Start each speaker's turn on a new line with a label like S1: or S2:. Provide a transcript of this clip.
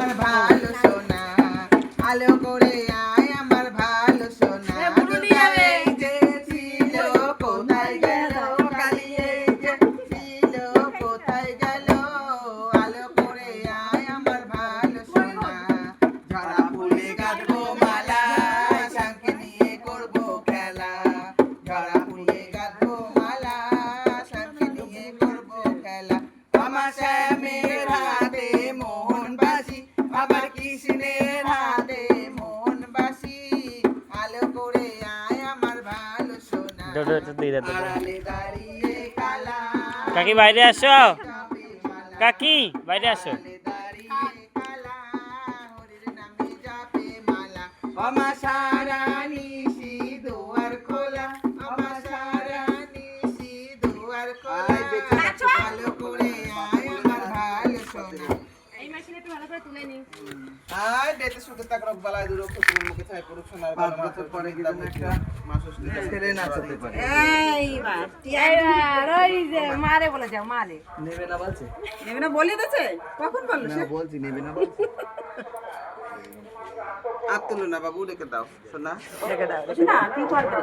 S1: আমার ভালো সোনা আলো করে আয় আমার ভালো সোনা এই যে ছিল কোথায় গেল কালি এই যে ছিল কোথায় গেল আলো করে আয় আমার ভালো সোনা ঝরা ফুলে গাঁথবো মালা শাঁখে নিয়ে করবো খেলা ঝরা ফুলে গাঁথবো মালা শাঁখে নিয়ে করবো খেলা আমার শ্যামের হাতে মোহন বাসি আবার কৃষ্ণের হাতে মোহন বাসি আলো করে আয় আমার ভালো সোনা আড়ালে দাঁড়িয়ে কালা
S2: কাকি বাইরে আসো কাকি বাইরে আসো
S1: আমার সারা নিশি দুয়ার খোলা আমার সারা নিশি দুয়ার খোলা ভালো করে আয় আমার ভালো সোনা
S3: এই মাসিটা একটু ভালো করে তুলে নি
S1: আয় বেতে সুখে তাকরক বালায় দূর খুশির মুখে থাকে পুরুষ সোনার বাবা বছর পরে গিয়ে একটা মাসুস ছেড়ে নাচতে পারে
S3: এইবার এইবার ওই যে মারে বলে যাও মারে
S1: নেবে না বলছে
S3: নেবে না বলে দিয়েছে কখন বললো
S1: না বলছি নেবে না বলছি আর তুলো না বাবু রেখে দাও সোনা
S3: রেখে দাও না কি করবে